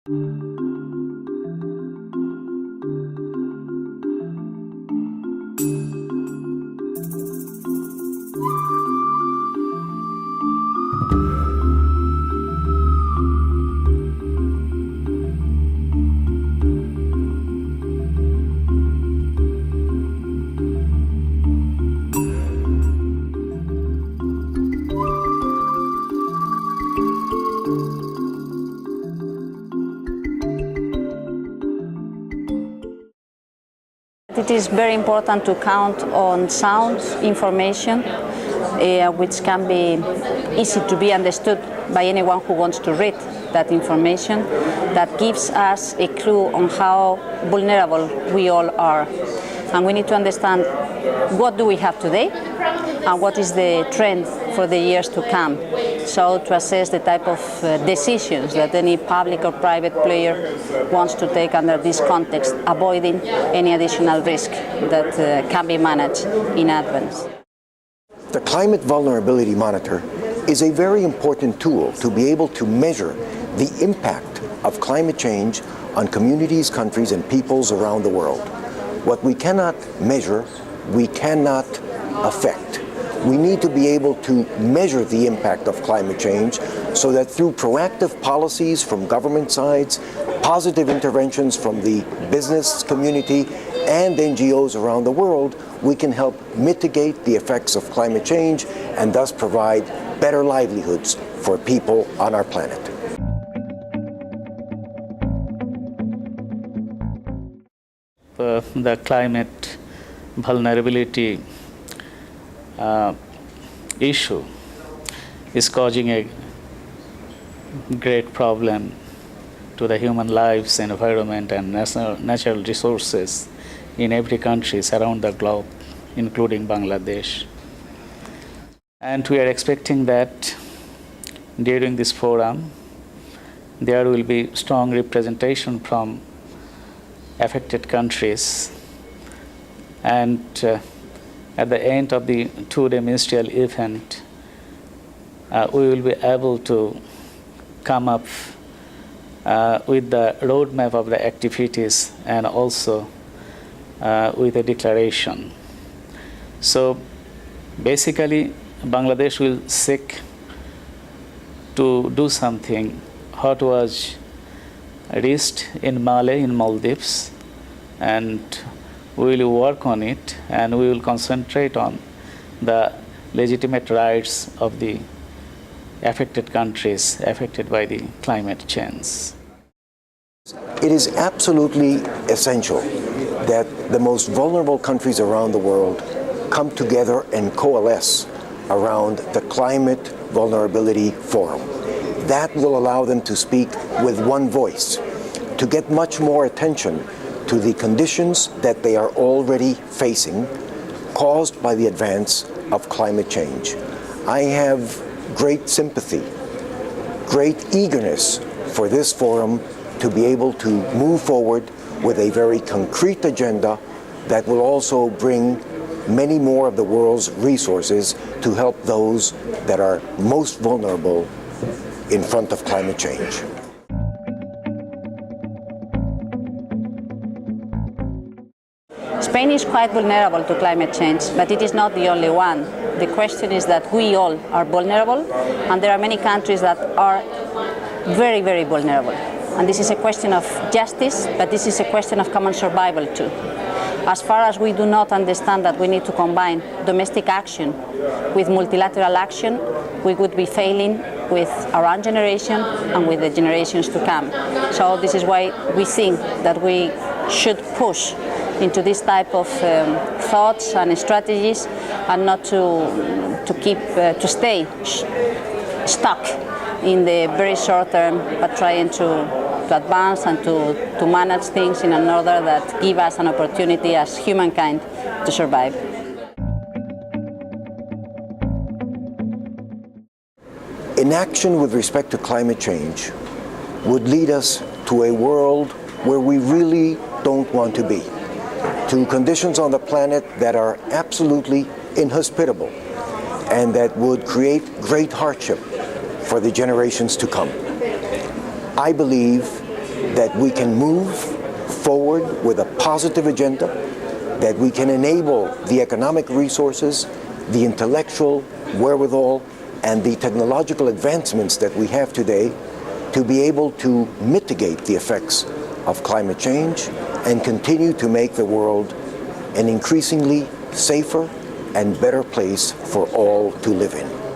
It is very important to count on sound information which can be easy to be understood by anyone who wants to read that information, that gives us a clue on how vulnerable we all are. And we need to understand what do we have today and what is the trend for the years to come. So to assess the type of decisions that any public or private player wants to take under this context, avoiding any additional risk that can be managed in advance. The Climate Vulnerability Monitor is a very important tool to be able to measure the impact of climate change on communities, countries, and peoples around the world. What we cannot measure, we cannot affect. We need to be able to measure the impact of climate change so that through proactive policies from government sides, positive interventions from the business community and NGOs around the world, we can help mitigate the effects of climate change and thus provide better livelihoods for people on our planet. The climate vulnerability issue is causing a great problem to the human lives, environment, and natural resources in every country around the globe, including Bangladesh. And we are expecting that during this forum, there will be strong representation from affected countries, and at the end of the two-day ministerial event, we will be able to come up with the roadmap of the activities and also with a declaration. So basically, Bangladesh will seek to do something what was reached in Malé in Maldives, and we will work on it, and we will concentrate on the legitimate rights of the affected countries affected by the climate change. It is absolutely essential that the most vulnerable countries around the world come together and coalesce around the Climate Vulnerability Forum. That will allow them to speak with one voice, to get much more attention to the conditions that they are already facing caused by the advance of climate change. I have great sympathy, great eagerness for this forum to be able to move forward with a very concrete agenda that will also bring many more of the world's resources to help those that are most vulnerable in front of climate change. Spain is quite vulnerable to climate change, but it is not the only one. The question is that we all are vulnerable, and there are many countries that are very, very vulnerable. And this is a question of justice, but this is a question of common survival too. As far as we do not understand that we need to combine domestic action with multilateral action, we would be failing with our own generation and with the generations to come. So this is why we think that we should push into this type of thoughts and strategies, and not to stay stuck in the very short term, but trying to advance and to manage things in an order that give us an opportunity as humankind to survive. Inaction with respect to climate change would lead us to a world where we really don't want to be, to conditions on the planet that are absolutely inhospitable and that would create great hardship for the generations to come. I believe that we can move forward with a positive agenda, that we can enable the economic resources, the intellectual wherewithal, and the technological advancements that we have today to be able to mitigate the effects of climate change and continue to make the world an increasingly safer and better place for all to live in.